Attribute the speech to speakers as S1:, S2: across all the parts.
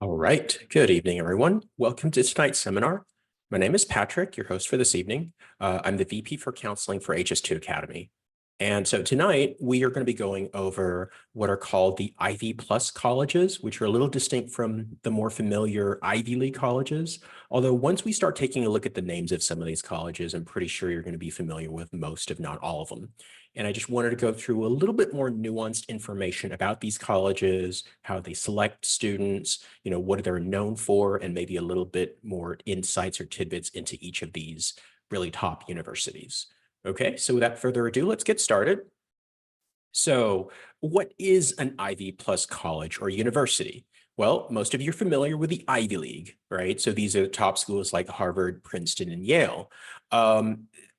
S1: All right. Good evening, everyone. Welcome to tonight's seminar. My name is Patrick, your host for this evening. I'm the VP for Counseling for HS2 Academy. And so tonight we are going to be going over what are called the Ivy Plus colleges, which are a little distinct from the more familiar Ivy League colleges. Although once we start taking a look at the names of some of these colleges, I'm pretty sure you're going to be familiar with most, if not all of them. And I just wanted to go through a little bit more nuanced information about these colleges, how they select students, what they're known for, and maybe a little bit more insights or tidbits into each of these really top universities. Okay, so without further ado, let's get started. So what is an Ivy Plus college or university? Well, most of you are familiar with the Ivy League, right? So these are the top schools like Harvard, Princeton, and Yale.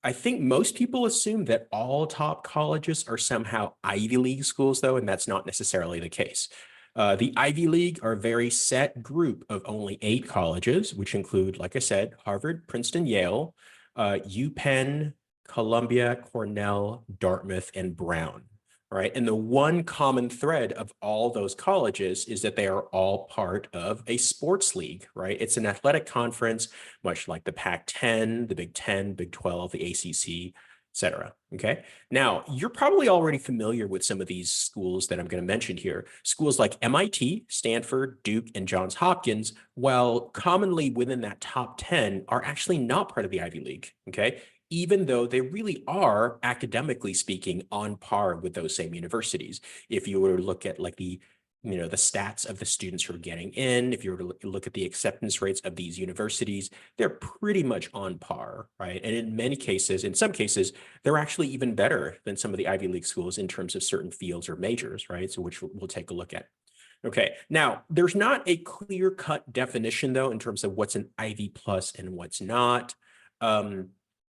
S1: I think most people assume that all top colleges are somehow Ivy League schools, though, and that's not necessarily the case. The Ivy League are a very set group of only 8 colleges, which include, like I said, Harvard, Princeton, Yale, UPenn, Columbia, Cornell, Dartmouth, and Brown, right? And the one common thread of all those colleges is that they are all part of a sports league, right? It's an athletic conference, much like the Pac-10, the Big 10, Big 12, the ACC, etc. Okay. Now, you're probably already familiar with some of these schools that I'm going to mention here. Schools like MIT, Stanford, Duke, and Johns Hopkins, while commonly within that top 10, are actually not part of the Ivy League. Okay. Even though they really are, academically speaking, on par with those same universities. If you were to look at like the stats of the students who are getting in, if you were to look at the acceptance rates of these universities, they're pretty much on par, right? And in many cases, in some cases, they're actually even better than some of the Ivy League schools in terms of certain fields or majors, right? So which we'll take a look at. Okay, now there's not a clear-cut definition though in terms of what's an Ivy Plus and what's not.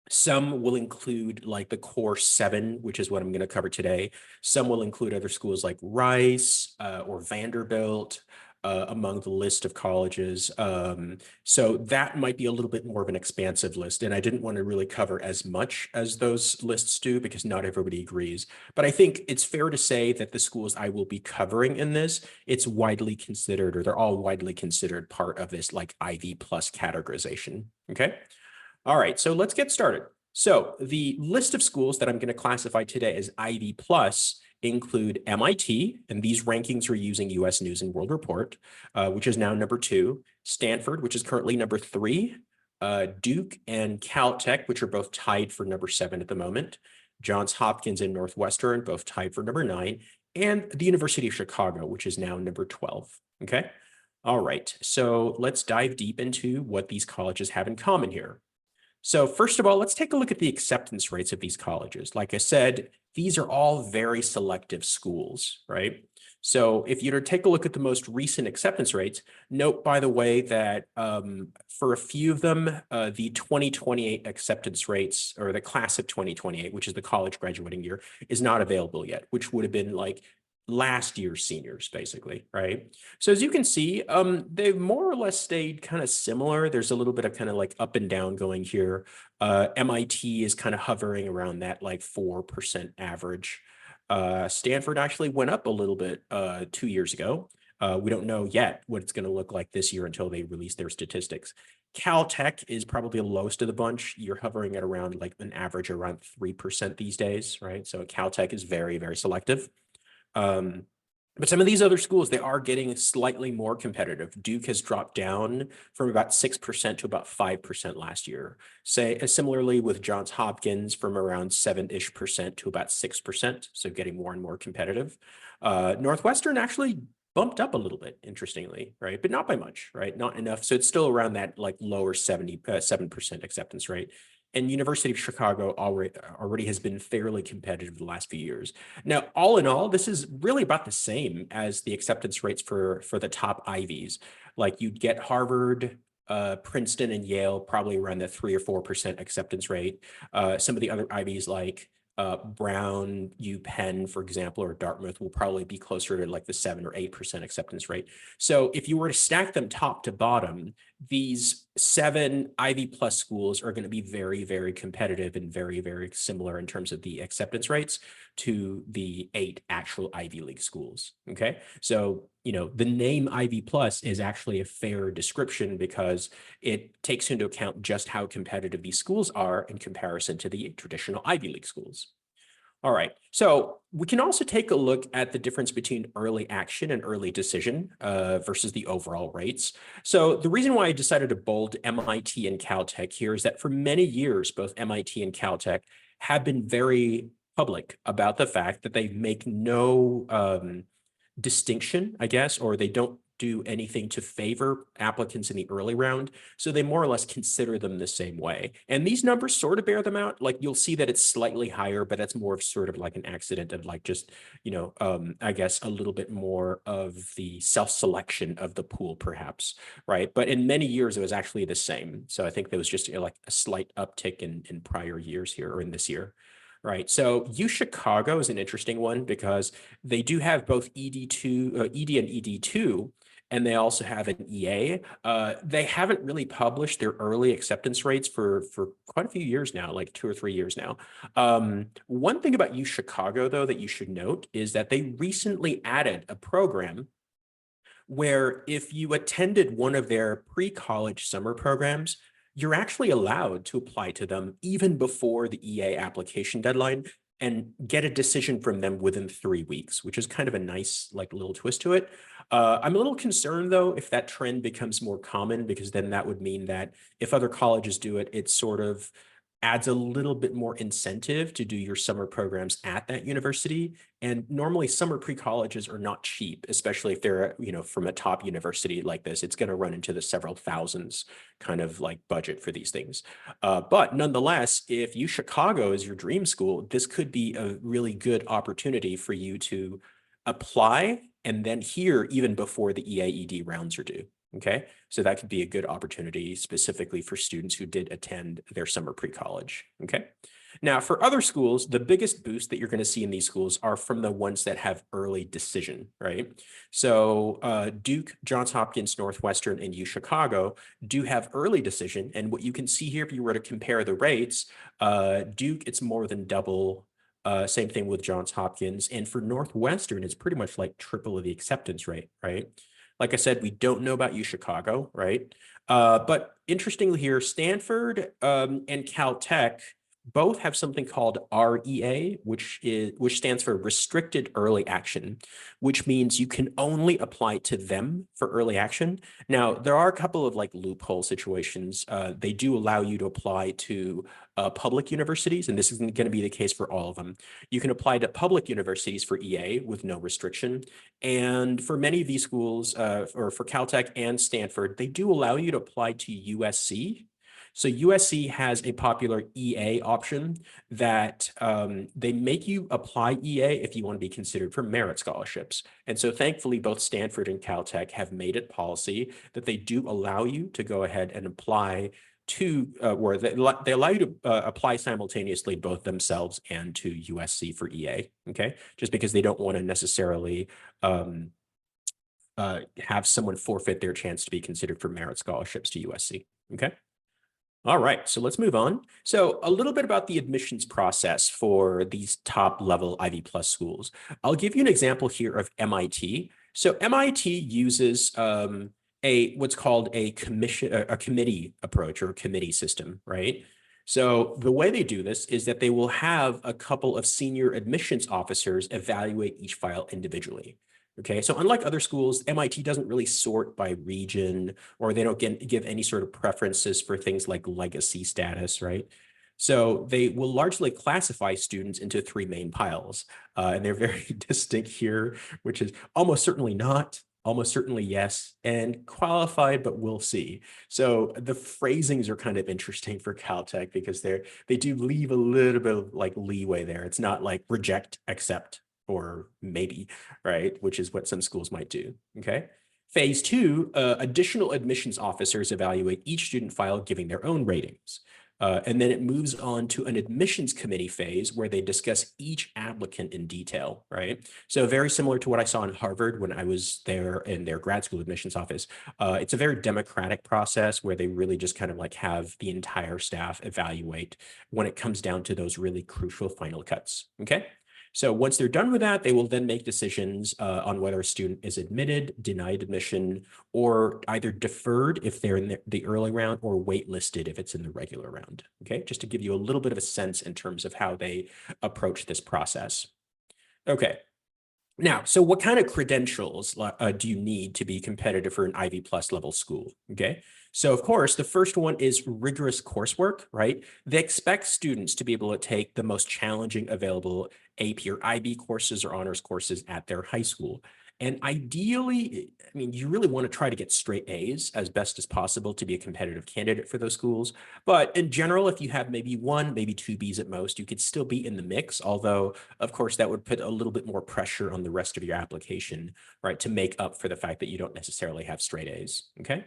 S1: Some will include like the core 7, which is what I'm going to cover today. Some will include other schools like Rice or Vanderbilt among the list of colleges. So that might be a little bit more of an expansive list. And I didn't want to really cover as much as those lists do because not everybody agrees. But I think it's fair to say that the schools I will be covering in this, it's widely considered, or they're all widely considered part of this like Ivy Plus categorization. Okay. All right, so let's get started. So the list of schools that I'm going to classify today as Ivy Plus include MIT, and these rankings are using US News and World Report, which is now number 2, Stanford, which is currently number 3, Duke and Caltech, which are both tied for number 7 at the moment, Johns Hopkins and Northwestern, both tied for number 9, and the University of Chicago, which is now number 12, okay? All right, so let's dive deep into what these colleges have in common here. So first of all, let's take a look at the acceptance rates of these colleges. Like I said, these are all very selective schools, right? So if you were to take a look at the most recent acceptance rates, note, by the way, that for a few of them, the 2028 acceptance rates, or the class of 2028, which is the college graduating year, is not available yet, which would have been like last year's seniors, basically, right? So as you can see, they've more or less stayed kind of similar. There's a little bit of kind of like up and down going here. MIT is kind of hovering around that like 4% average. Stanford actually went up a little bit 2 years ago. We don't know yet what it's going to look like this year until they release their statistics. Caltech is probably the lowest of the bunch. You're hovering at around like an average around 3% these days, right? So Caltech is very, very selective. But some of these other schools, they are getting slightly more competitive. Duke has dropped down from about 6% to about 5% last year. Similarly with Johns Hopkins, from around 7-ish% to about 6%, so getting more and more competitive. Northwestern actually bumped up a little bit, interestingly, right? But not by much, right? Not enough. So it's still around that like lower 7% acceptance rate. And University of Chicago already has been fairly competitive the last few years. Now, all in all, this is really about the same as the acceptance rates for the top Ivies. Like you'd get Harvard, Princeton, and Yale probably around the 3 or 4% acceptance rate. Some of the other Ivies like Brown, UPenn, for example, or Dartmouth will probably be closer to like the 7 or 8% acceptance rate. So if you were to stack them top to bottom, these 7 Ivy Plus schools are going to be very, very competitive and very, very similar in terms of the acceptance rates to the 8 actual Ivy League schools. Okay, so the name Ivy Plus is actually a fair description because it takes into account just how competitive these schools are in comparison to the traditional Ivy League schools. All right, so we can also take a look at the difference between early action and early decision versus the overall rates. So the reason why I decided to bold MIT and Caltech here is that for many years, both MIT and Caltech have been very public about the fact that they make no distinction, I guess, or they don't do anything to favor applicants in the early round. So they more or less consider them the same way. And these numbers sort of bear them out. Like you'll see that it's slightly higher, but that's more of sort of like an accident of like just, I guess a little bit more of the self-selection of the pool perhaps, right? But in many years, it was actually the same. So I think there was just like a slight uptick in prior years here or in this year. Right. So UChicago is an interesting one because they do have both ED2, ED and ED2, and they also have an EA. They haven't really published their early acceptance rates for quite a few years now, like 2 or 3 years now. One thing about UChicago, though, that you should note is that they recently added a program where if you attended one of their pre-college summer programs, you're actually allowed to apply to them even before the EA application deadline and get a decision from them within 3 weeks, which is kind of a nice like little twist to it. I'm a little concerned though if that trend becomes more common, because then that would mean that if other colleges do it, it sort of adds a little bit more incentive to do your summer programs at that university. And normally summer pre-colleges are not cheap, especially if they're, from a top university like this. It's going to run into the several thousands kind of like budget for these things. But nonetheless, if UChicago is your dream school, this could be a really good opportunity for you to apply and then hear even before the EAED rounds are due. Okay, so that could be a good opportunity specifically for students who did attend their summer pre-college. Okay, now for other schools, the biggest boost that you're going to see in these schools are from the ones that have early decision, right? So Duke, Johns Hopkins, Northwestern, and UChicago do have early decision. And what you can see here, if you were to compare the rates, Duke, it's more than double. Same thing with Johns Hopkins. And for Northwestern, it's pretty much like triple of the acceptance rate, right? Like I said, we don't know about UChicago, right? But interestingly here, Stanford and Caltech both have something called REA, which stands for Restricted Early Action, which means you can only apply to them for early action. Now, there are a couple of like loophole situations. They do allow you to apply to public universities, and this is going to be the case for all of them. You can apply to public universities for EA with no restriction. And for many of these schools, or for Caltech and Stanford, they do allow you to apply to USC. So USC has a popular EA option that they make you apply EA if you want to be considered for merit scholarships. And so thankfully, both Stanford and Caltech have made it policy that they do allow you to go ahead and apply to, where they allow you to apply simultaneously both themselves and to USC for EA, okay? Just because they don't want to necessarily have someone forfeit their chance to be considered for merit scholarships to USC, okay? All right, so let's move on. So a little bit about the admissions process for these top level Ivy Plus schools. I'll give you an example here of MIT. So MIT uses what's called a committee approach or a committee system, right? So the way they do this is that they will have a couple of senior admissions officers evaluate each file individually. Okay, so unlike other schools, MIT doesn't really sort by region, or they don't give any sort of preferences for things like legacy status, right? So they will largely classify students into 3 main piles, and they're very distinct here, which is almost certainly not, almost certainly yes, and qualified, but we'll see. So the phrasings are kind of interesting for Caltech because they do leave a little bit of like leeway there. It's not like reject, accept, or maybe, right? Which is what some schools might do, okay? Phase 2, additional admissions officers evaluate each student file giving their own ratings. And then it moves on to an admissions committee phase where they discuss each applicant in detail, right? So very similar to what I saw in Harvard when I was there in their grad school admissions office. It's a very democratic process where they really just kind of like have the entire staff evaluate when it comes down to those really crucial final cuts, okay? So once they're done with that, they will then make decisions on whether a student is admitted, denied admission, or either deferred if they're in the early round or waitlisted if it's in the regular round. Okay, just to give you a little bit of a sense in terms of how they approach this process. Okay. Now, so what kind of credentials do you need to be competitive for an Ivy Plus level school? Okay, so of course, the first one is rigorous coursework, right? They expect students to be able to take the most challenging available AP or IB courses or honors courses at their high school. And ideally, I mean, you really want to try to get straight A's as best as possible to be a competitive candidate for those schools. But in general, if you have maybe one, maybe two B's at most, you could still be in the mix. Although, of course, that would put a little bit more pressure on the rest of your application, right, to make up for the fact that you don't necessarily have straight A's. Okay.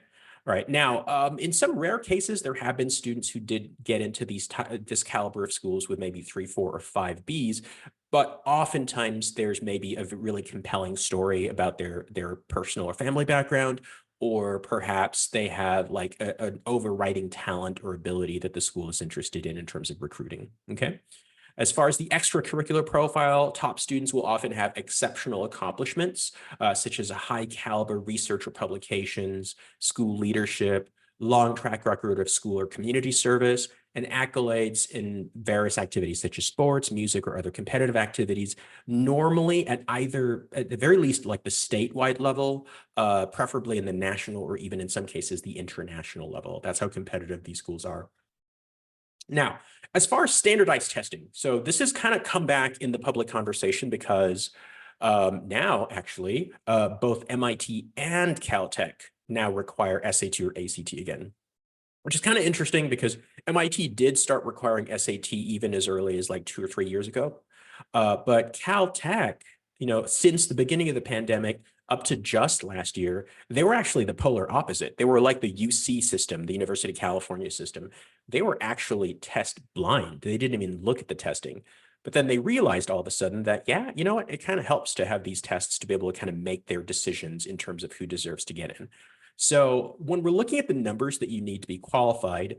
S1: All right. Now, in some rare cases, there have been students who did get into this caliber of schools with maybe 3, 4, or 5 B's. But oftentimes there's maybe a really compelling story about their personal or family background, or perhaps they have like an overriding talent or ability that the school is interested in terms of recruiting. Okay. As far as the extracurricular profile, top students will often have exceptional accomplishments, such as a high caliber research or publications, school leadership, long track record of school or community service, and accolades in various activities such as sports, music, or other competitive activities, normally at the very least, like the statewide level, preferably in the national or even in some cases, the international level. That's how competitive these schools are. Now, as far as standardized testing, so this has kind of come back in the public conversation because now actually both MIT and Caltech now require SAT or ACT again, which is kind of interesting because MIT did start requiring SAT even as early as like 2 or 3 years ago. But Caltech, since the beginning of the pandemic up to just last year, they were actually the polar opposite. They were like the UC system, the University of California system. They were actually test blind. They didn't even look at the testing. But then they realized all of a sudden that, yeah, you know what, it kind of helps to have these tests to be able to kind of make their decisions in terms of who deserves to get in. So when we're looking at the numbers that you need to be qualified,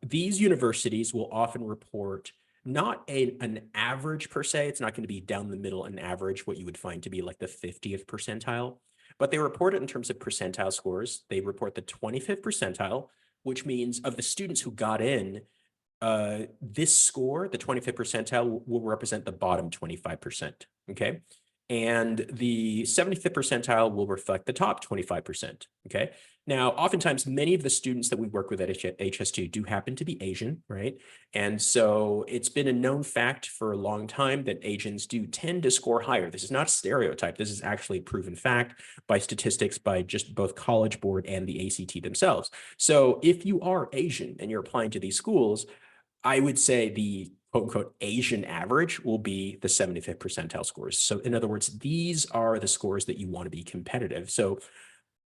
S1: these universities will often report not an average per se. It's not going to be down the middle an average, what you would find to be like the 50th percentile, but they report it in terms of percentile scores. They report the 25th percentile, which means of the students who got in, this score, the 25th percentile, will represent the bottom 25%, okay? And the 75th percentile will reflect the top 25%, okay? Now, oftentimes, many of the students that we work with at HS2 do happen to be Asian, right? And so it's been a known fact for a long time that Asians do tend to score higher. This is not a stereotype. This is actually a proven fact by statistics by just both College Board and the ACT themselves. So if you are Asian and you're applying to these schools, I would say the quote unquote Asian average will be the 75th percentile scores. So in other words, these are the scores that you want to be competitive. So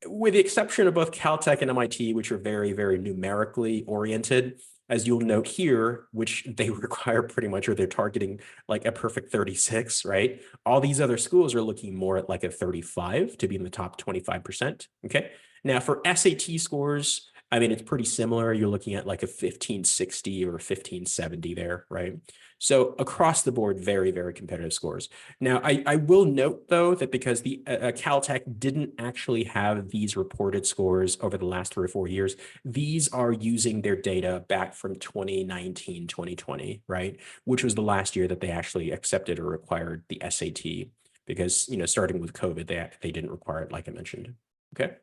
S1: with the exception of both Caltech and MIT, which are very, very numerically oriented, as you'll note here, which they require pretty much, or they're targeting like a perfect 36, right? All these other schools are looking more at like a 35 to be in the top 25%, okay? Now for SAT scores, I mean, it's pretty similar. You're looking at like a 1560 or 1570 there, right? So across the board, very, very competitive scores. Now, I will note, though, that because the Caltech didn't actually have these reported scores over the last 3 or 4 years, these are using their data back from 2019, 2020, right? Which was the last year that they actually accepted or required the SAT because, starting with COVID, they didn't require it, like I mentioned, okay?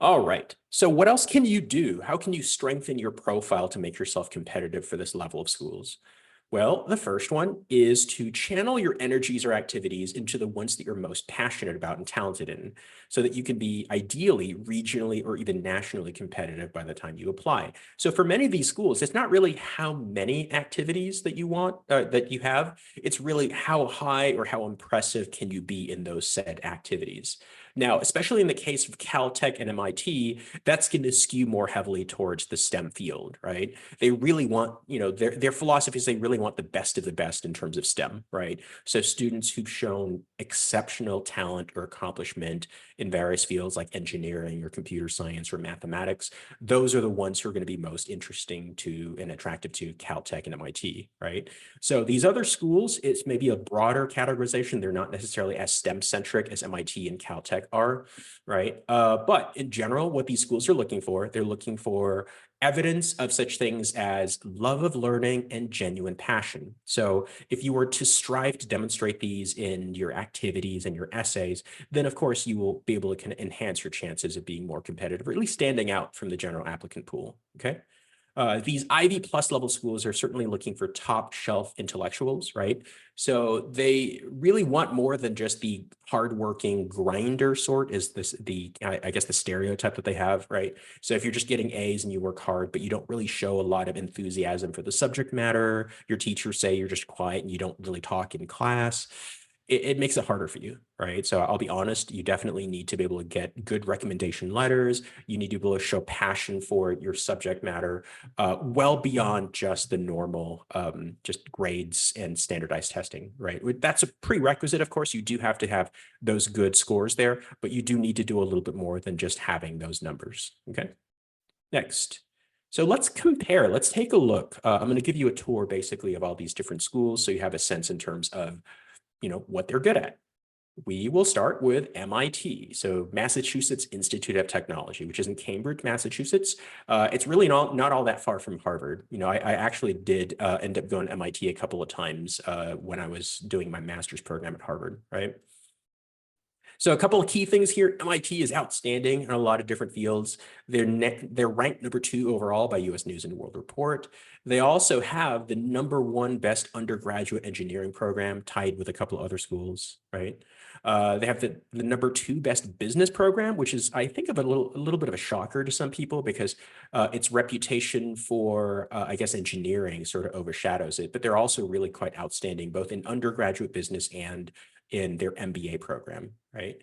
S1: All right. So what else can you do? How can you strengthen your profile to make yourself competitive for this level of schools? Well, the first one is to channel your energies or activities into the ones that you're most passionate about and talented in, so that you can be ideally regionally or even nationally competitive by the time you apply. So for many of these schools, it's not really how many activities that you want, that you have. It's really how high or how impressive can you be in those said activities. Now, especially in the case of Caltech and MIT, that's going to skew more heavily towards the STEM field, right? They really want, their philosophy is they really want want the best of the best in terms of STEM, right? So students who've shown exceptional talent or accomplishment in various fields like engineering or computer science or mathematics, those are the ones who are going to be most interesting to and attractive to Caltech and MIT, right? So these other schools, it's maybe a broader categorization. They're not necessarily as STEM-centric as MIT and Caltech are, right? But in general, what these schools are looking for, they're looking for evidence of such things as love of learning and genuine passion. So if you were to strive to demonstrate these in your activities and your essays, then of course you will be able to kind of enhance your chances of being more competitive, or at least standing out from the general applicant pool, okay? These Ivy Plus level schools are certainly looking for top shelf intellectuals, right? So they really want more than just the hardworking grinder sort is I guess the stereotype that they have, right? So if you're just getting A's and you work hard, but you don't really show a lot of enthusiasm for the subject matter, your teachers say you're just quiet and you don't really talk in class, it makes it harder for you, right? So I'll be honest, you definitely need to be able to get good recommendation letters. You need to be able to show passion for your subject matter, well beyond just the normal, just grades and standardized testing, right? That's a prerequisite, of course. You do have to have those good scores there, but you do need to do a little bit more than just having those numbers, okay? Next. So let's compare, let's take a look. I'm going to give you a tour basically of all these different schools so you have a sense in terms of what they're good at. We will start with MIT, so Massachusetts Institute of Technology, which is in Cambridge, Massachusetts. It's really not all that far from Harvard. I actually did end up going to MIT a couple of times when I was doing my master's program at Harvard, right? So a couple of key things here. MIT is outstanding in a lot of different fields. They're ranked number 2 overall by US News and World Report. They also have the number 1 best undergraduate engineering program, tied with a couple of other schools, right? They have the number 2 best business program, which is, I think, a little bit of a shocker to some people because its reputation for, I guess, engineering sort of overshadows it. But they're also really quite outstanding, both in undergraduate business and in their MBA program, right?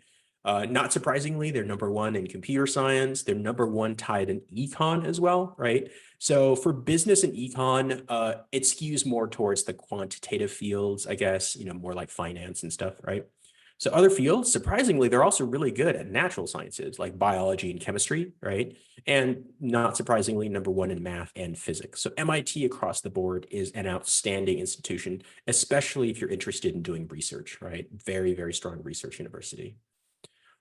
S1: Not surprisingly, they're number 1 in computer science. They're number 1 tied in econ as well, right? So for business and econ, it skews more towards the quantitative fields, I guess, more like finance and stuff, right? So other fields, surprisingly, they're also really good at natural sciences like biology and chemistry, right? And not surprisingly, number 1 in math and physics. So MIT across the board is an outstanding institution, especially if you're interested in doing research, right? Very, very strong research university.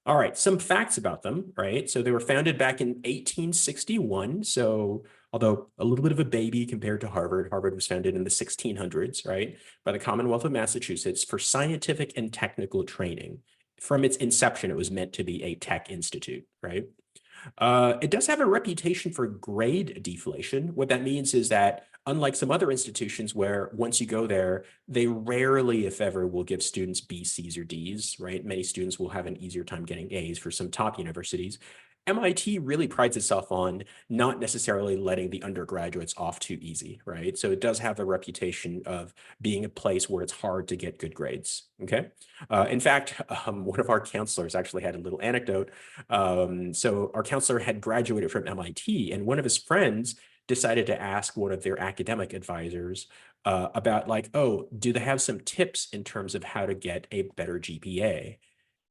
S1: All right, some facts about them, right? So they were founded back in 1861. So although a little bit of a baby compared to Harvard, Harvard was founded in the 1600s, right? By the Commonwealth of Massachusetts for scientific and technical training. From its inception, it was meant to be a tech institute, right? It does have a reputation for grade deflation. What that means is that unlike some other institutions where once you go there, they rarely, if ever, will give students B, C's, or D's, right? Many students will have an easier time getting A's for some top universities. MIT really prides itself on not necessarily letting the undergraduates off too easy, right? So it does have a reputation of being a place where it's hard to get good grades, okay? In fact, one of our counselors actually had a little anecdote. So our counselor had graduated from MIT, and one of his friends decided to ask one of their academic advisors about like, oh, do they have some tips in terms of how to get a better GPA?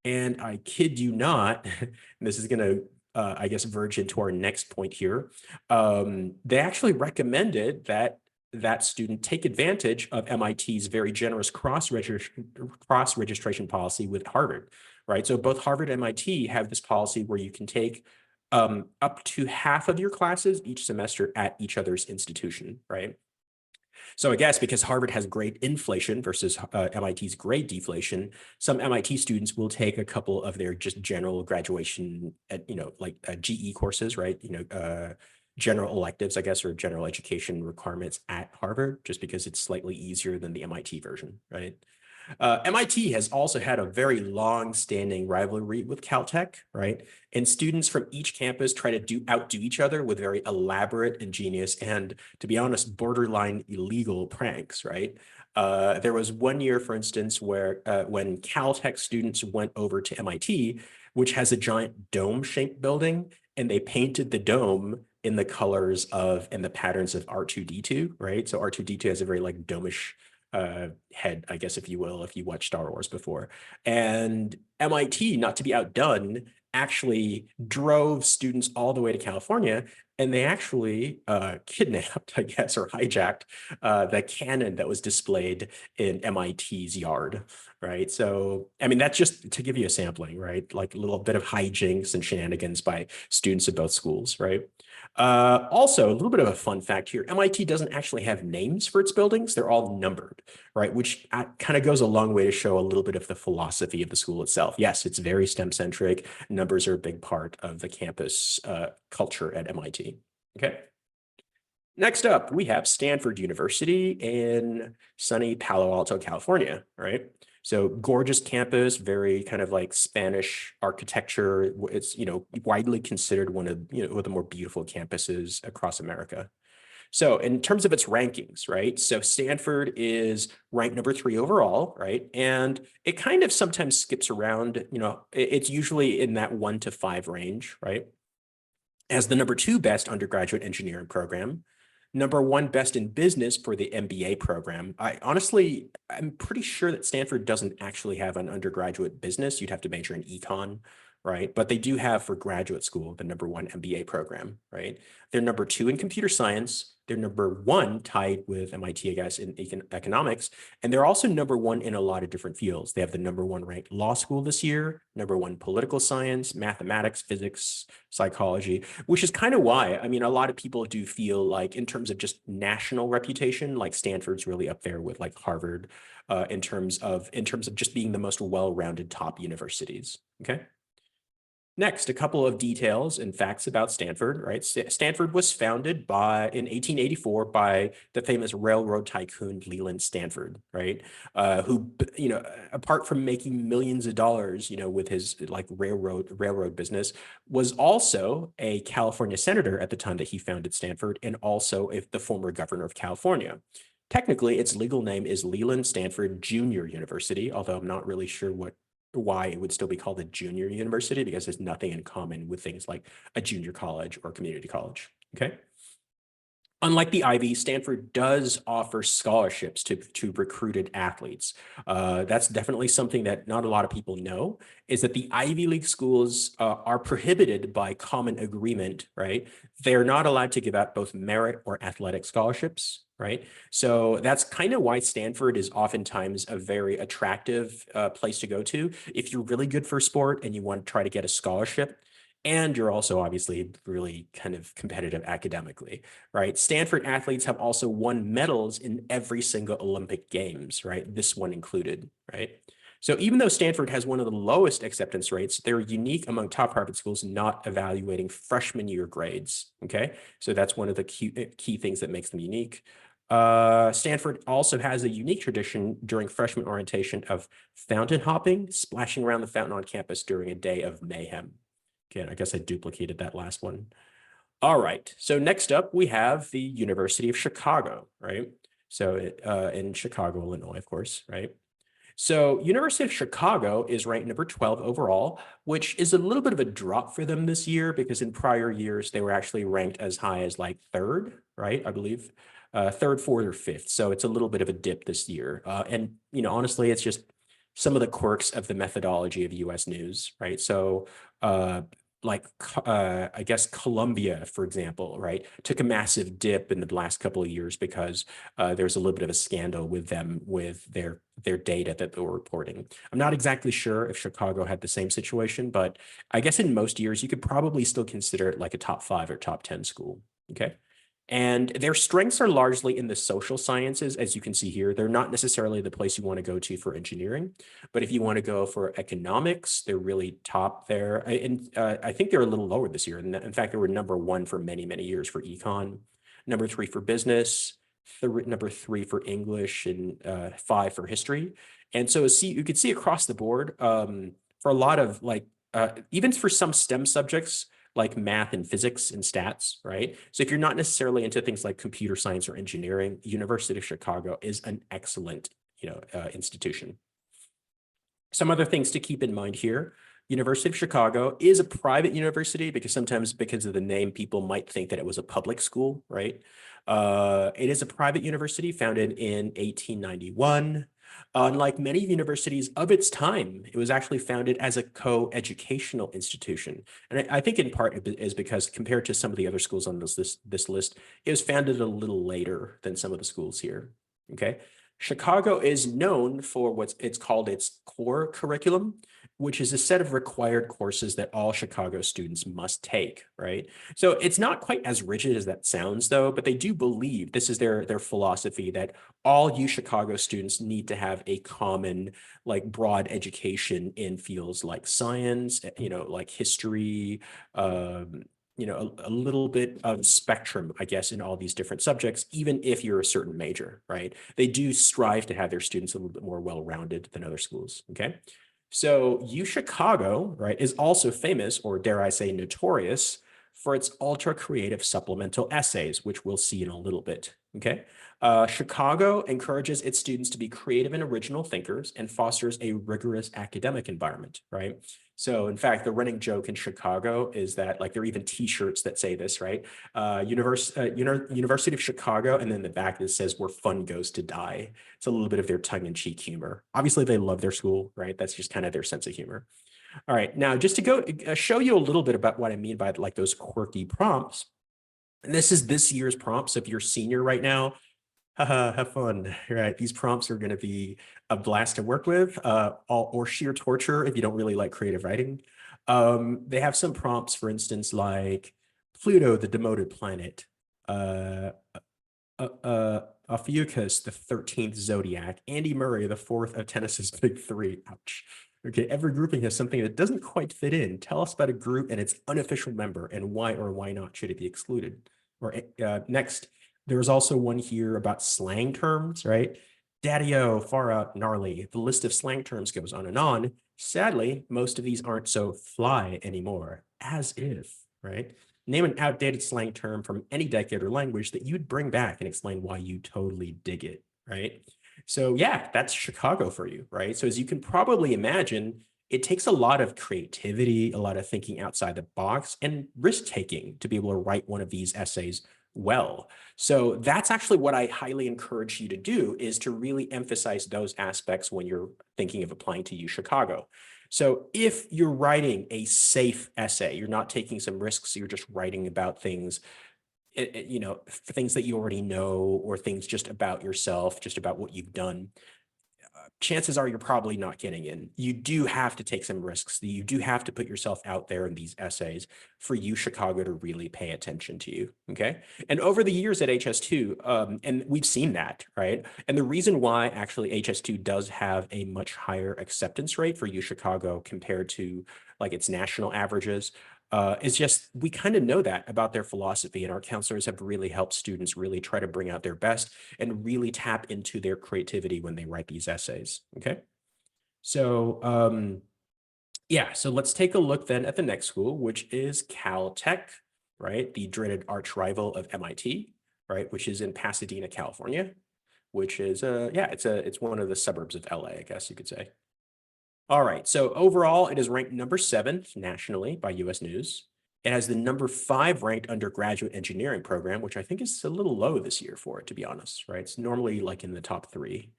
S1: And I kid you not, and this is going to, I guess, verge into our next point here. They actually recommended that that student take advantage of MIT's very generous cross-registration policy with Harvard, right? So both Harvard and MIT have this policy where you can take up to half of your classes each semester at each other's institution, right? So I guess because Harvard has grade inflation versus MIT's grade deflation, some MIT students will take a couple of their just general graduation at, like GE courses, right? General electives, I guess, or general education requirements at Harvard, just because it's slightly easier than the MIT version, right? MIT has also had a very long-standing rivalry with Caltech, right? And students from each campus try to outdo each other with very elaborate, ingenious, and, to be honest, borderline illegal pranks, right? There was one year, for instance, where when Caltech students went over to MIT, which has a giant dome-shaped building, and they painted the dome in the colors of and the patterns of R2-D2, right? So R2-D2 has a very like domish head, I guess, if you will, if you watched Star Wars before. And MIT, not to be outdone, actually drove students all the way to California, and they actually kidnapped, I guess, or hijacked the cannon that was displayed in MIT's yard, right? So, I mean, that's just to give you a sampling, right? Like a little bit of hijinks and shenanigans by students at both schools, right? Also, a little bit of a fun fact here, MIT doesn't actually have names for its buildings. They're all numbered, right? Which kind of goes a long way to show a little bit of the philosophy of the school itself. Yes, it's very STEM-centric. Numbers are a big part of the campus culture at MIT. Okay. Next up, we have Stanford University in sunny Palo Alto, California, right? So gorgeous campus, very kind of like Spanish architecture. It's, widely considered one of the more beautiful campuses across America. So in terms of its rankings, right? So Stanford is ranked number 3 overall, right? And it kind of sometimes skips around, it's usually in that 1 to 5 range, right? As the number 2 best undergraduate engineering program, number 1 best in business for the MBA program. I'm pretty sure that Stanford doesn't actually have an undergraduate business. You'd have to major in econ, right? But they do have for graduate school, the number 1 MBA program, right? They're number 2 in computer science. They're number 1 tied with MIT, I guess, in economics. And they're also number 1 in a lot of different fields. They have the number 1 ranked law school this year, number 1 political science, mathematics, physics, psychology, which is kind of why, I mean, a lot of people do feel like in terms of just national reputation, like Stanford's really up there with like Harvard in terms of just being the most well-rounded top universities, okay? Next, a couple of details and facts about Stanford, right? Stanford was founded in 1884 by the famous railroad tycoon Leland Stanford, right? Who, apart from making millions of dollars, with his like railroad business, was also a California senator at the time that he founded Stanford, and also the former governor of California. Technically, its legal name is Leland Stanford Junior University, although I'm not really sure why it would still be called a junior university, because there's nothing in common with things like a junior college or community college, okay? Unlike the Ivy, Stanford does offer scholarships to recruited athletes. That's definitely something that not a lot of people know, is that the Ivy League schools are prohibited by common agreement, right? They're not allowed to give out both merit or athletic scholarships, right? So that's kind of why Stanford is oftentimes a very attractive place to go to. If you're really good for sport and you want to try to get a scholarship, and you're also obviously really kind of competitive academically, right? Stanford athletes have also won medals in every single Olympic Games, right? This one included, right? So even though Stanford has one of the lowest acceptance rates, they're unique among top private schools not evaluating freshman year grades, okay? So that's one of the key things that makes them unique. Stanford also has a unique tradition during freshman orientation of fountain hopping, splashing around the fountain on campus during a day of mayhem. Again, I guess I duplicated that last one. All right, so next up we have the University of Chicago, right? So in Chicago, Illinois, of course, right? So University of Chicago is ranked number 12 overall, which is a little bit of a drop for them this year, because in prior years, they were actually ranked as high as like 3rd, right? I believe 3rd, 4th, or 5th. So it's a little bit of a dip this year. And, honestly, it's just some of the quirks of the methodology of US news, right? So I guess Columbia, for example, right, took a massive dip in the last couple of years because there's a little bit of a scandal with them, with their data that they were reporting. I'm not exactly sure if Chicago had the same situation, but I guess in most years, you could probably still consider it like a top 5 or top 10 school, okay? And their strengths are largely in the social sciences, as you can see here. They're not necessarily the place you want to go to for engineering, but if you want to go for economics, they're really top there. And I think they're a little lower this year. In fact, they were number 1 for many, many years for econ, number 3 for business, number 3 for English, and 5 for history. And so you could see across the board for a lot of even for some STEM subjects, like math and physics and stats, right? So if you're not necessarily into things like computer science or engineering, University of Chicago is an excellent, institution. Some other things to keep in mind here. University of Chicago is a private university because sometimes because of the name, people might think that it was a public school, right? It is a private university founded in 1891. Unlike many universities of its time, it was actually founded as a co-educational institution. And I think in part it is because compared to some of the other schools on this list, it was founded a little later than some of the schools here, okay? Chicago is known for it's called its core curriculum, which is a set of required courses that all Chicago students must take, right? So it's not quite as rigid as that sounds, though, but they do believe, this is their philosophy, that all you Chicago students need to have a common, like, broad education in fields like science, like history, a little bit of spectrum, I guess, in all these different subjects, even if you're a certain major, right? They do strive to have their students a little bit more well-rounded than other schools, okay? So UChicago, right, is also famous, or dare I say notorious, for its ultra-creative supplemental essays, which we'll see in a little bit, okay? Chicago encourages its students to be creative and original thinkers and fosters a rigorous academic environment, right? So in fact, the running joke in Chicago is that, like, there are even t-shirts that say this, right? University of Chicago, and then the back that says where fun goes to die. It's a little bit of their tongue-in-cheek humor. Obviously, they love their school, right? That's just kind of their sense of humor. All right, now just to go show you a little bit about what I mean by like those quirky prompts. And this is this year's prompts. So if you're a senior right now, have fun, right? These prompts are going to be a blast to work with, or sheer torture if you don't really like creative writing. They have some prompts, for instance, like Pluto, the demoted planet, Ophiuchus, the 13th zodiac, Andy Murray, the fourth of tennis's big three. Ouch. Okay, every grouping has something that doesn't quite fit in. Tell us about a group and its unofficial member and why or why not should it be excluded. Or next, there's also one here about slang terms, right? Daddy-o, far out, gnarly. The list of slang terms goes on and on. Sadly, most of these aren't so fly anymore, as if, right? Name an outdated slang term from any decade or language that you'd bring back and explain why you totally dig it, right? So yeah, that's Chicago for you, right? So as you can probably imagine, it takes a lot of creativity, a lot of thinking outside the box, and risk-taking to be able to write one of these essays well. So that's actually what I highly encourage you to do, is to really emphasize those aspects when you're thinking of applying to UChicago. So if you're writing a safe essay, you're not taking some risks, you're just writing about things, things that you already know, or things just about yourself, just about what you've done, chances are you're probably not getting in. You do have to take some risks. You do have to put yourself out there in these essays for UChicago to really pay attention to you, okay? And over the years at HS2, and we've seen that, right? And the reason why actually HS2 does have a much higher acceptance rate for UChicago compared to like its national averages is just, we kind of know that about their philosophy, and our counselors have really helped students really try to bring out their best and really tap into their creativity when they write these essays, okay? So yeah, so let's take a look then at the next school, which is Caltech, right? The dreaded arch rival of MIT, right? Which is in Pasadena, California, which is, yeah, it's one of the suburbs of LA, I guess you could say. All right, so overall, it is ranked number 7 nationally by US News. It has the number 5 ranked undergraduate engineering program, which I think is a little low this year for it, to be honest, right? It's normally like in the top 3.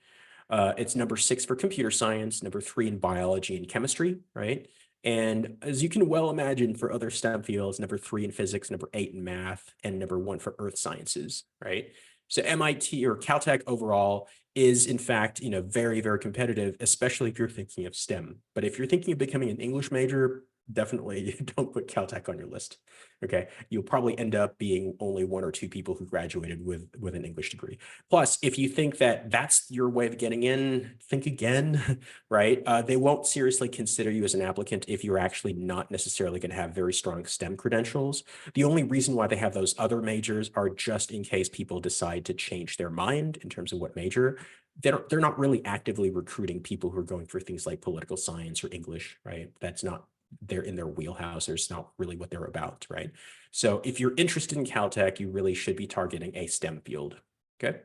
S1: It's number 6 for computer science, number 3 in biology and chemistry, right? And as you can well imagine, for other STEM fields, number 3 in physics, number 8 in math, and number 1 for earth sciences, right? So MIT or Caltech overall is in fact, very, very competitive, especially if you're thinking of STEM. But if you're thinking of becoming an English major, definitely don't put Caltech on your list. Okay, you'll probably end up being only 1 or 2 people who graduated with an English degree. Plus, if you think that that's your way of getting in, think again, right? They won't seriously consider you as an applicant if you're actually not necessarily going to have very strong STEM credentials. The only reason why they have those other majors are just in case people decide to change their mind in terms of what major. They're not really actively recruiting people who are going for things like political science or English, right? That's not, they're in their wheelhouse, or it's not really what they're about, right? So if you're interested in Caltech, you really should be targeting a STEM field, okay?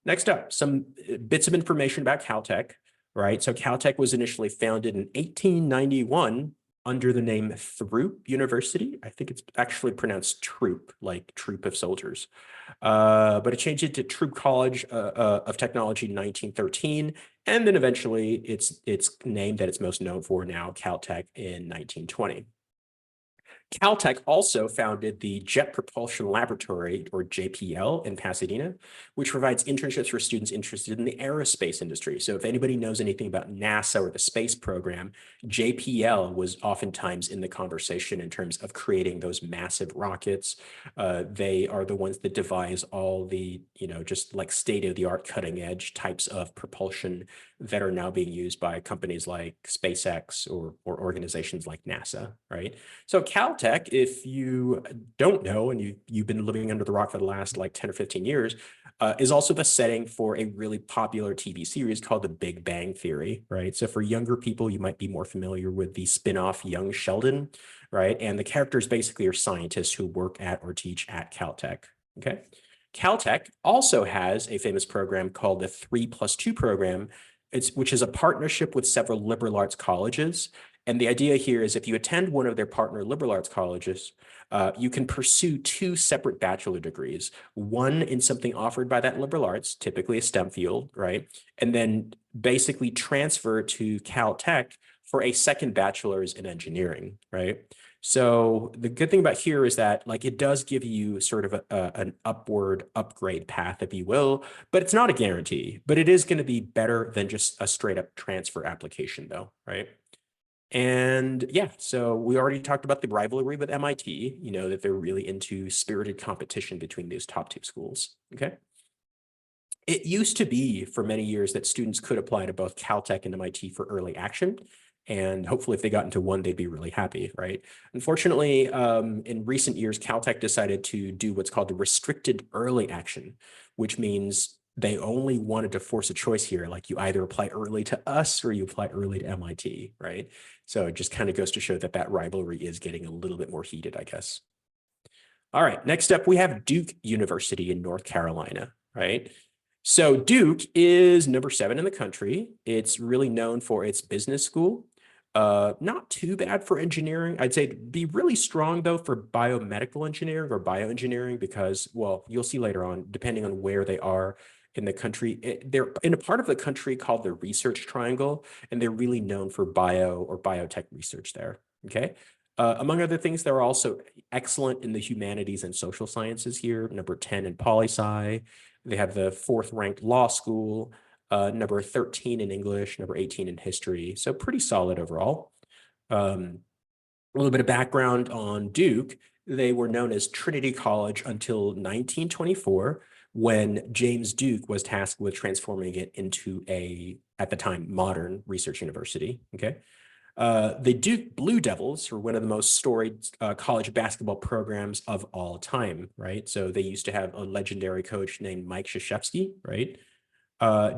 S1: Next up, some bits of information about Caltech. right? So Caltech was initially founded in 1891 under the name Throop University. I think it's actually pronounced Troop, like troop of soldiers. But it changed it to Troop College of Technology in 1913. And then eventually its name that it's most known for now, Caltech, in 1920. Caltech also founded the Jet Propulsion Laboratory, or JPL, in Pasadena, which provides internships for students interested in the aerospace industry. So if anybody knows anything about NASA or the space program, JPL was oftentimes in the conversation in terms of creating those massive rockets. They are the ones that devise all the, just like state-of-the-art cutting-edge types of propulsion that are now being used by companies like SpaceX or organizations like NASA, right? So Caltech, if you don't know, and you've been living under the rock for the last like 10 or 15 years, is also the setting for a really popular TV series called The Big Bang Theory, right? So for younger people, you might be more familiar with the spinoff Young Sheldon, right? And the characters basically are scientists who work at or teach at Caltech, okay? Caltech also has a famous program called the 3+2 program, which is a partnership with several liberal arts colleges. And the idea here is if you attend one of their partner liberal arts colleges, you can pursue 2 separate bachelor degrees, one in something offered by that liberal arts, typically a STEM field, right? And then basically transfer to Caltech for a second bachelor's in engineering, right? So the good thing about here is that like it does give you sort of an upgrade path, if you will, but it's not a guarantee, but it is going to be better than just a straight up transfer application though, right? And yeah, so we already talked about the rivalry with MIT, that they're really into spirited competition between these top 2 schools, okay? It used to be for many years that students could apply to both Caltech and MIT for early action. And hopefully if they got into one, they'd be really happy, right? Unfortunately, in recent years, Caltech decided to do what's called the restricted early action, which means they only wanted to force a choice here. Like you either apply early to us or you apply early to MIT, right? So it just kind of goes to show that that rivalry is getting a little bit more heated, I guess. All right, next up, we have Duke University in North Carolina, right? So Duke is number 7 in the country. It's really known for its business school. Not too bad for engineering. I'd say it'd be really strong though for biomedical engineering or bioengineering because, well, you'll see later on, depending on where they are in the country, they're in a part of the country called the Research Triangle, and they're really known for bio or biotech research there, okay? Among other things, they're also excellent in the humanities and social sciences here, number 10 in poli-sci. They have the 4th ranked law school, number 13 in English, number 18 in history. So pretty solid overall. A little bit of background on Duke. They were known as Trinity College until 1924, when James Duke was tasked with transforming it into a, at the time, modern research university, okay? The Duke Blue Devils are one of the most storied college basketball programs of all time, right? So they used to have a legendary coach named Mike Krzyzewski, right?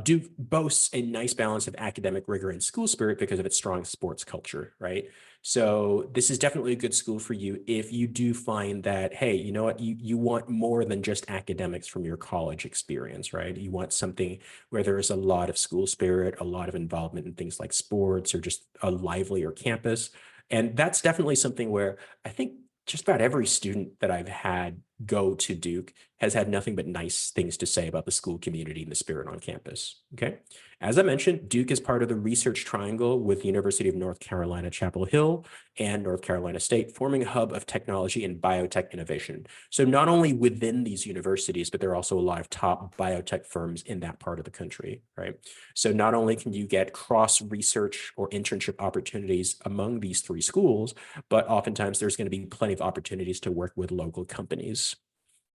S1: Duke boasts a nice balance of academic rigor and school spirit because of its strong sports culture, right? So this is definitely a good school for you if you do find that, hey, you know what, you want more than just academics from your college experience, right? You want something where there is a lot of school spirit, a lot of involvement in things like sports or just a livelier campus. And that's definitely something where I think just about every student that I've had go to Duke has had nothing but nice things to say about the school community and the spirit on campus, okay? As I mentioned, Duke is part of the Research Triangle with the University of North Carolina, Chapel Hill and North Carolina State, forming a hub of technology and biotech innovation. So not only within these universities, but there are also a lot of top biotech firms in that part of the country, right? So not only can you get cross-research or internship opportunities among these 3 schools, but oftentimes there's going to be plenty of opportunities to work with local companies.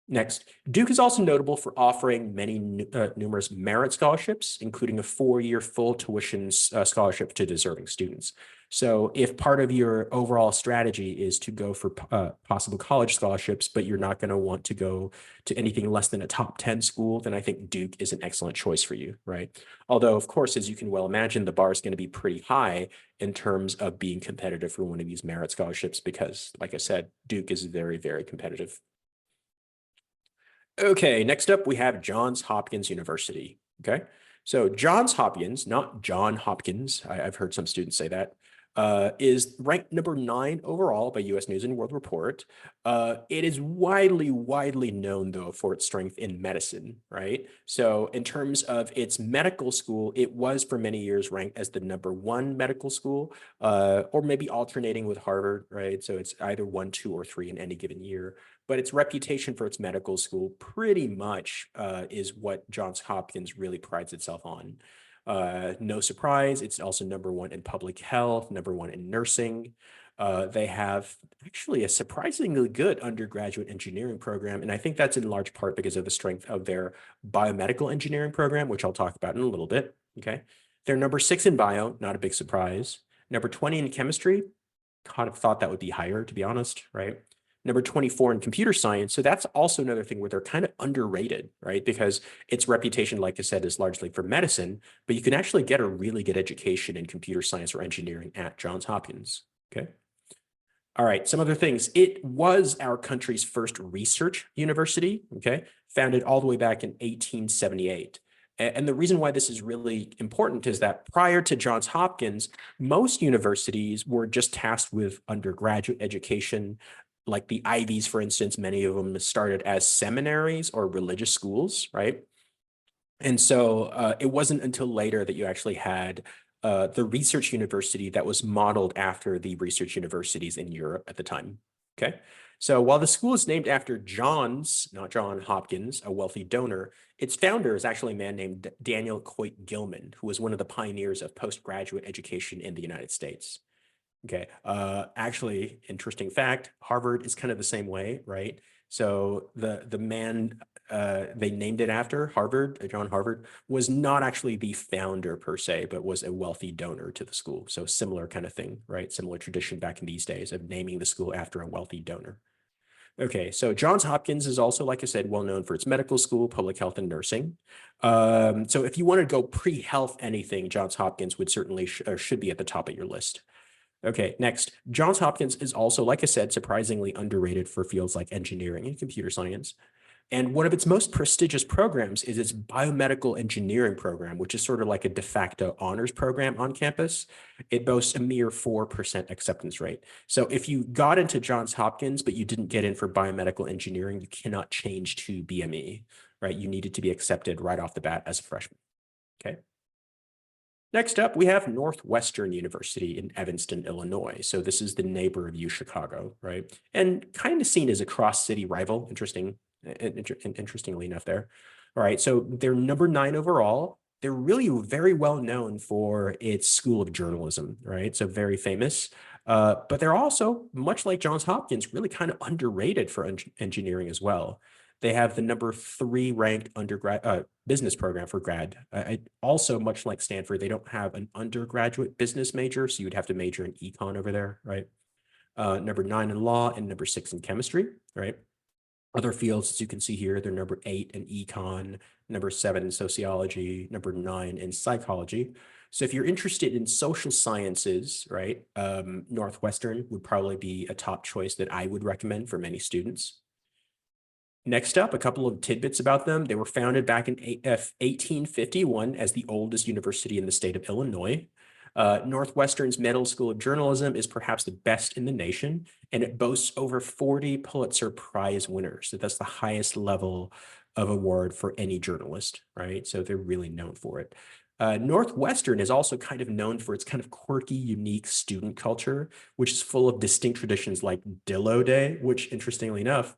S1: Next, Duke is also notable for offering many numerous merit scholarships, including a 4-year full tuition scholarship to deserving students. So if part of your overall strategy is to go for possible college scholarships, but you're not going to want to go to anything less than a top 10 school, then I think Duke is an excellent choice for you, right? Although, of course, as you can well imagine, the bar is going to be pretty high in terms of being competitive for one of these merit scholarships because, like I said, Duke is very, very competitive. Okay, next up we have Johns Hopkins University, okay? So Johns Hopkins, not John Hopkins, I've heard some students say that, is ranked number 9 overall by US News and World Report. It is widely known, though, for its strength in medicine, right? So in terms of its medical school, it was for many years ranked as the number 1 medical school, or maybe alternating with Harvard, right? So it's either 1, 2, or 3 in any given year. But its reputation for its medical school pretty much is what Johns Hopkins really prides itself on. No surprise, it's also number 1 in public health, number 1 in nursing. They have actually a surprisingly good undergraduate engineering program, and I think that's in large part because of the strength of their biomedical engineering program, which I'll talk about in a little bit, okay? They're number 6 in bio, not a big surprise. Number 20 in chemistry, kind of thought that would be higher, to be honest, right? Number 24 in computer science. So that's also another thing where they're kind of underrated, right? Because its reputation, like I said, is largely for medicine, but you can actually get a really good education in computer science or engineering at Johns Hopkins, okay? All right, some other things. It was our country's first research university, okay? Founded all the way back in 1878. And the reason why this is really important is that prior to Johns Hopkins, most universities were just tasked with undergraduate education. Like the Ivies, for instance, many of them started as seminaries or religious schools, right? And so it wasn't until later that you actually had the research university that was modeled after the research universities in Europe at the time, okay? So while the school is named after Johns, not John Hopkins, a wealthy donor, its founder is actually a man named Daniel Coit Gilman, who was one of the pioneers of postgraduate education in the United States. Okay, actually, interesting fact, Harvard is kind of the same way, right? So the man they named it after, Harvard, John Harvard, was not actually the founder per se, but was a wealthy donor to the school. So similar kind of thing, right? Similar tradition back in these days of naming the school after a wealthy donor. Okay, so Johns Hopkins is also, like I said, well known for its medical school, public health, and nursing. So if you want to go pre-health anything, Johns Hopkins would certainly should be at the top of your list. Okay, next, Johns Hopkins is also, like I said, surprisingly underrated for fields like engineering and computer science. And one of its most prestigious programs is its biomedical engineering program, which is sort of like a de facto honors program on campus. It boasts a mere 4% acceptance rate. So if you got into Johns Hopkins, but you didn't get in for biomedical engineering, you cannot change to BME, right? You needed to be accepted right off the bat as a freshman, okay? Next up, we have Northwestern University in Evanston, Illinois. So this is the neighbor of UChicago, right? And kind of seen as a cross-city rival, interestingly enough there. All right, so they're number 9 overall. They're really very well known for its School of Journalism, right? So very famous. But they're also, much like Johns Hopkins, really kind of underrated for engineering as well. They have the number 3 ranked undergrad business program for grad. Also, much like Stanford, they don't have an undergraduate business major, so you'd have to major in econ over there, right? Number 9 in law and number 6 in chemistry, right? Other fields, as you can see here, they're number 8 in econ, number 7 in sociology, number 9 in psychology. So if you're interested in social sciences, right, Northwestern would probably be a top choice that I would recommend for many students. Next up, a couple of tidbits about them. They were founded back in 1851 as the oldest university in the state of Illinois. Northwestern's Medill School of Journalism is perhaps the best in the nation, and it boasts over 40 Pulitzer Prize winners. So that's the highest level of award for any journalist, right? So they're really known for it. Northwestern is also kind of known for its kind of quirky, unique student culture, which is full of distinct traditions like Dillo Day, which, interestingly enough,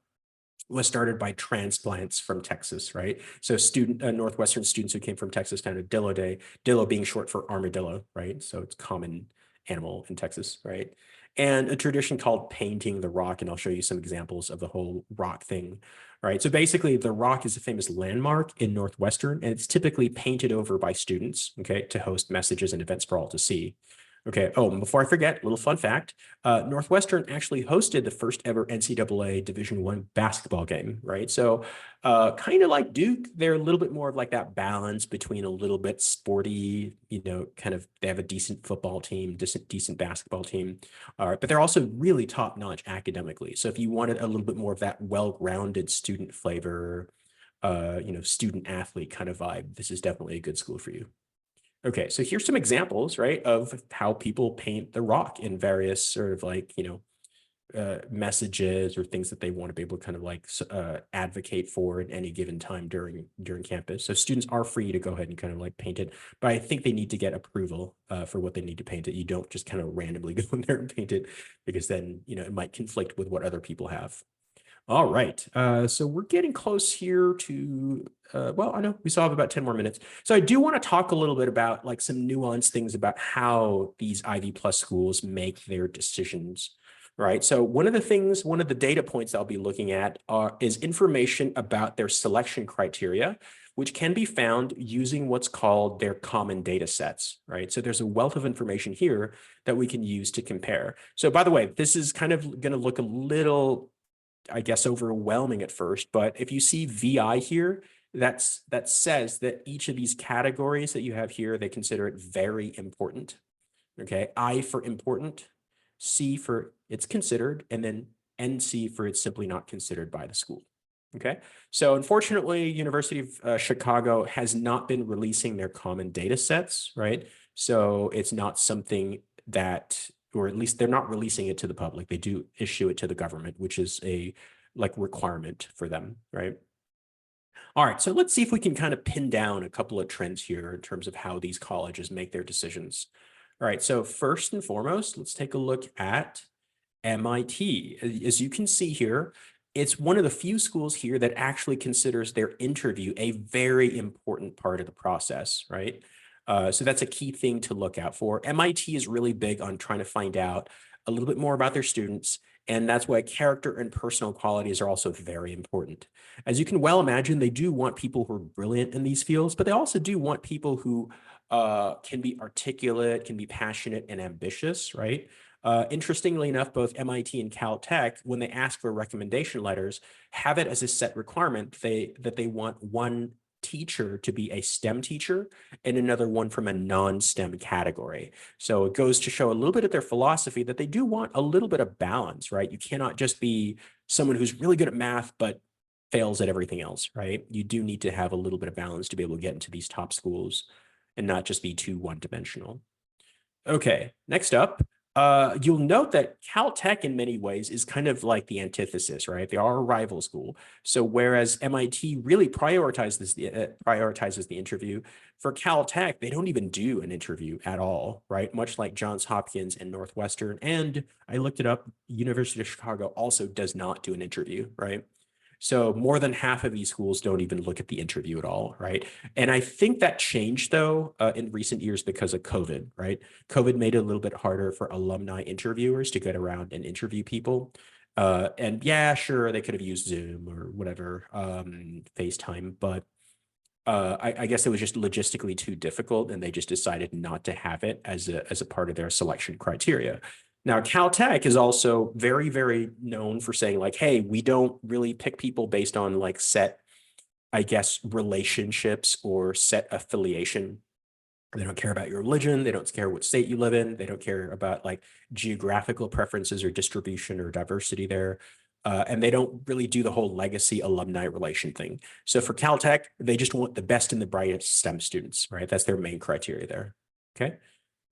S1: was started by transplants from Texas, right? So Northwestern students who came from Texas founded Dillo Day, Dillo being short for armadillo, right? So it's a common animal in Texas, right? And a tradition called painting the rock, and I'll show you some examples of the whole rock thing, right? So basically, the rock is a famous landmark in Northwestern, and it's typically painted over by students, okay, to host messages and events for all to see. Okay. Oh, and before I forget, a little fun fact, Northwestern actually hosted the first ever NCAA Division I basketball game, right? So kind of like Duke, they're a little bit more of like that balance between a little bit sporty, kind of, they have a decent football team, decent basketball team, but they're also really top notch academically. So if you wanted a little bit more of that well-rounded student flavor, student athlete kind of vibe, this is definitely a good school for you. Okay, so here's some examples, right, of how people paint the rock in various sort of like, messages or things that they want to be able to kind of like advocate for at any given time during campus. So students are free to go ahead and kind of like paint it, but I think they need to get approval for what they need to paint it. You don't just kind of randomly go in there and paint it, because then, it might conflict with what other people have. All right, so we're getting close here to, well, I know we still have about 10 more minutes. So I do want to talk a little bit about like some nuanced things about how these Ivy Plus schools make their decisions, right? So one of the data points I'll be looking at is information about their selection criteria, which can be found using what's called their common data sets, right? So there's a wealth of information here that we can use to compare. So by the way, this is kind of going to look a little, I guess, overwhelming at first, but if you see VI here, that says that each of these categories that you have here, they consider it very important. Okay, I for important, C for it's considered, and then NC for it's simply not considered by the school. Okay, so unfortunately, University of Chicago has not been releasing their common data sets, right? So it's not something that, or at least they're not releasing it to the public. They do issue it to the government, which is a requirement for them, right? All right, so let's see if we can kind of pin down a couple of trends here in terms of how these colleges make their decisions. All right, so first and foremost, let's take a look at MIT. As you can see here, it's one of the few schools here that actually considers their interview a very important part of the process, right? So that's a key thing to look out for. MIT is really big on trying to find out a little bit more about their students, and that's why character and personal qualities are also very important. As you can well imagine, they do want people who are brilliant in these fields, but they also do want people who can be articulate, can be passionate and ambitious, right? Interestingly enough, both MIT and Caltech, when they ask for recommendation letters, have it as a set requirement that they want one teacher to be a STEM teacher and another one from a non-STEM category. So it goes to show a little bit of their philosophy that they do want a little bit of balance, right? You cannot just be someone who's really good at math, but fails at everything else, right? You do need to have a little bit of balance to be able to get into these top schools and not just be too one-dimensional. Okay, next up, you'll note that Caltech in many ways is kind of like the antithesis, right? They are a rival school. So whereas MIT really prioritizes the interview, for Caltech, they don't even do an interview at all, right? Much like Johns Hopkins and Northwestern. And I looked it up, University of Chicago also does not do an interview, right? So more than half of these schools don't even look at the interview at all, right? And I think that changed, though, in recent years because of COVID, right? COVID made it a little bit harder for alumni interviewers to get around and interview people. And yeah, sure, they could have used Zoom or whatever, FaceTime, but I guess it was just logistically too difficult, and they just decided not to have it as a part of their selection criteria. Now, Caltech is also very, very known for saying like, hey, we don't really pick people based on like set, I guess, relationships or set affiliation. They don't care about your religion. They don't care what state you live in. They don't care about like geographical preferences or distribution or diversity there. And they don't really do the whole legacy alumni relation thing. So for Caltech, they just want the best and the brightest STEM students, right? That's their main criteria there. Okay.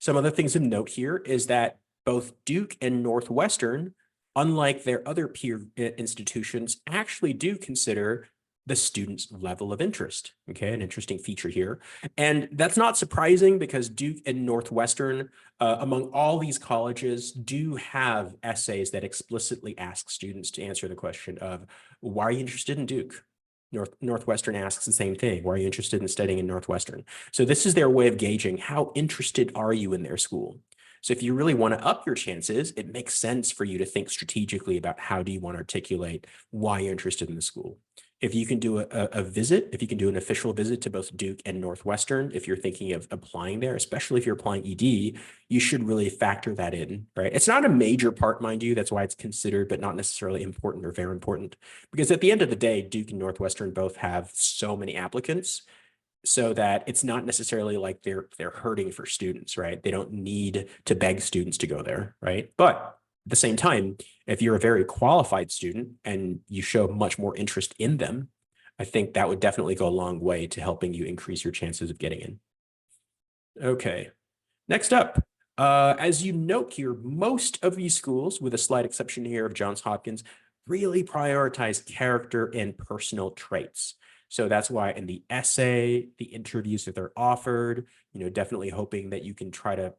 S1: Some other things to note here is that both Duke and Northwestern, unlike their other peer institutions, actually do consider the student's level of interest. Okay, an interesting feature here. And that's not surprising because Duke and Northwestern, among all these colleges, do have essays that explicitly ask students to answer the question of, why are you interested in Duke? Northwestern asks the same thing. Why are you interested in studying in Northwestern? So this is their way of gauging how interested are you in their school. So if you really want to up your chances, it makes sense for you to think strategically about how do you want to articulate why you're interested in the school. If you can do a visit, if you can do an official visit to both Duke and Northwestern, if you're thinking of applying there, especially if you're applying ED, you should really factor that in, right? It's not a major part, mind you. That's why it's considered, but not necessarily important or very important. Because at the end of the day, Duke and Northwestern both have so many applicants, so that it's not necessarily like they're hurting for students, right? They don't need to beg students to go there, right? But at the same time, if you're a very qualified student and you show much more interest in them, I think that would definitely go a long way to helping you increase your chances of getting in. Okay, next up, as you note here, most of these schools, with a slight exception here of Johns Hopkins, really prioritize character and personal traits. So that's why in the essay, the interviews that they're offered, definitely hoping that you can try to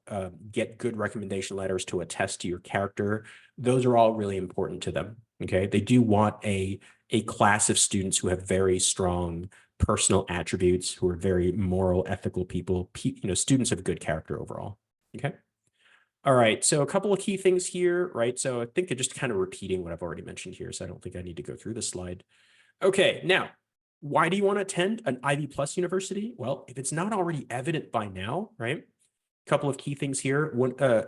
S1: get good recommendation letters to attest to your character. Those are all really important to them. Okay, they do want a class of students who have very strong personal attributes, who are very moral, ethical people, students of good character overall. Okay. All right, so a couple of key things here, right? So I think I'm just kind of repeating what I've already mentioned here, so I don't think I need to go through this slide. Okay, now, why do you want to attend an Ivy Plus university? Well, if it's not already evident by now, right? A couple of key things here.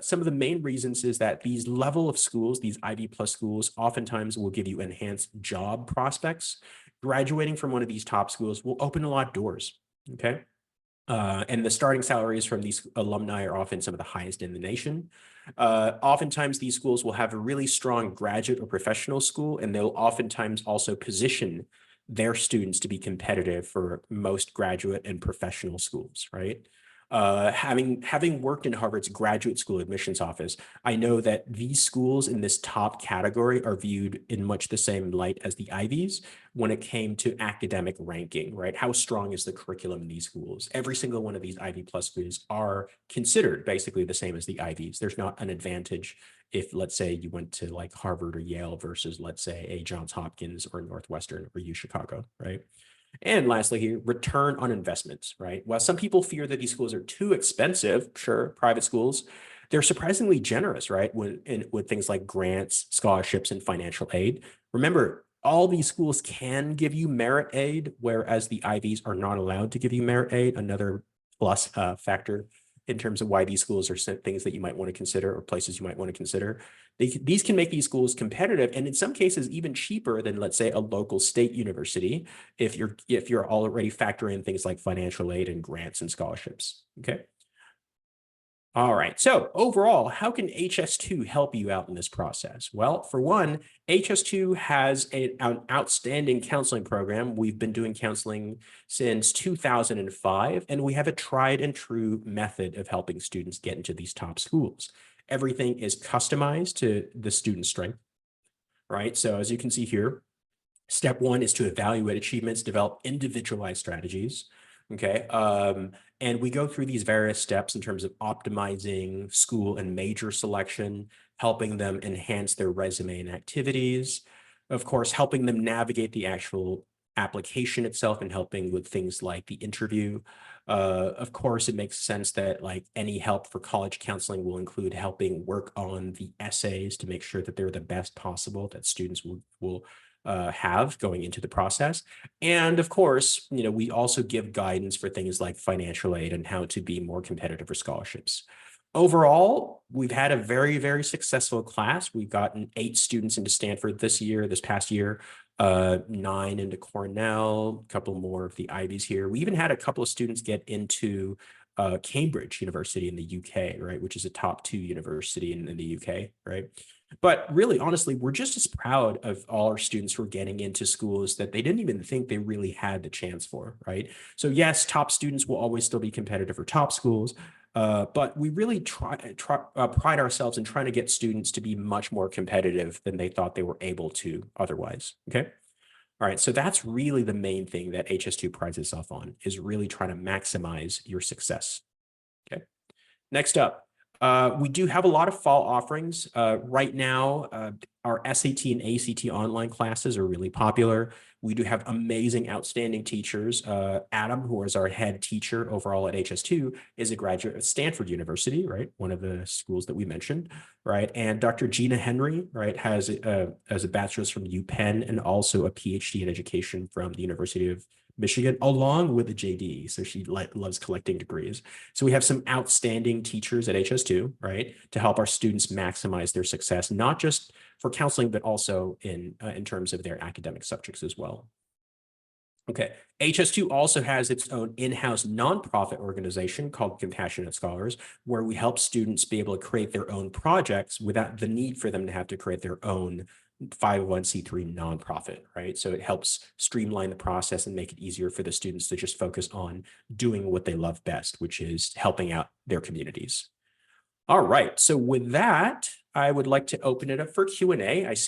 S1: Some of the main reasons is that these level of schools, these Ivy Plus schools, oftentimes will give you enhanced job prospects. Graduating from one of these top schools will open a lot of doors, okay? And the starting salaries from these alumni are often some of the highest in the nation. Oftentimes, these schools will have a really strong graduate or professional school, and they'll oftentimes also position their students to be competitive for most graduate and professional schools, right? Having worked in Harvard's graduate school admissions office, I know that these schools in this top category are viewed in much the same light as the Ivies when it came to academic ranking, right? How strong is the curriculum in these schools? Every single one of these Ivy Plus schools are considered basically the same as the Ivies. There's not an advantage if, let's say, you went to like Harvard or Yale versus, let's say, a Johns Hopkins or Northwestern or UChicago, right? And lastly here, return on investments, right? While some people fear that these schools are too expensive, sure, private schools, they're surprisingly generous, right? With things like grants, scholarships, and financial aid. Remember, all these schools can give you merit aid, whereas the Ivies are not allowed to give you merit aid, another plus factor in terms of why these schools are things that you might want to consider or places you might want to consider. These can make these schools competitive and in some cases even cheaper than, let's say, a local state university if you're already factoring in things like financial aid and grants and scholarships. Okay. All right, so overall, how can HS2 help you out in this process? Well, for one, HS2 has an outstanding counseling program. We've been doing counseling since 2005, and we have a tried and true method of helping students get into these top schools. Everything is customized to the student's strength, right? So as you can see here, step one is to evaluate achievements, develop individualized strategies. Okay. And we go through these various steps in terms of optimizing school and major selection, helping them enhance their resume and activities, of course, helping them navigate the actual application itself and helping with things like the interview. Of course, it makes sense that like any help for college counseling will include helping work on the essays to make sure that they're the best possible that students will have going into the process. And of course, we also give guidance for things like financial aid and how to be more competitive for scholarships. Overall, we've had a very, very successful class. We've gotten 8 students into Stanford this past year, 9 into Cornell, a couple more of the Ivies here. We even had a couple of students get into Cambridge University in the UK, right, which is a top 2 university in the UK, right? But really, honestly, we're just as proud of all our students who are getting into schools that they didn't even think they really had the chance for, right? So yes, top students will always still be competitive for top schools, but we really pride ourselves in trying to get students to be much more competitive than they thought they were able to otherwise, okay? All right, so that's really the main thing that HS2 prides itself on, is really trying to maximize your success, okay? Next up, we do have a lot of fall offerings. Right now, our SAT and ACT online classes are really popular. We do have amazing, outstanding teachers. Adam, who is our head teacher overall at HS2, is a graduate of Stanford University, right? One of the schools that we mentioned, right? And Dr. Gina Henry, right, has a bachelor's from UPenn and also a PhD in education from the University of Michigan, along with a JD. So she loves collecting degrees. So we have some outstanding teachers at HS2, right, to help our students maximize their success, not just for counseling, but also in terms of their academic subjects as well. Okay, HS2 also has its own in-house nonprofit organization called Compassionate Scholars, where we help students be able to create their own projects without the need for them to have to create their own 501c3 nonprofit, right? So it helps streamline the process and make it easier for the students to just focus on doing what they love best, which is helping out their communities. All right, so with that, I would like to open it up for Q&A. I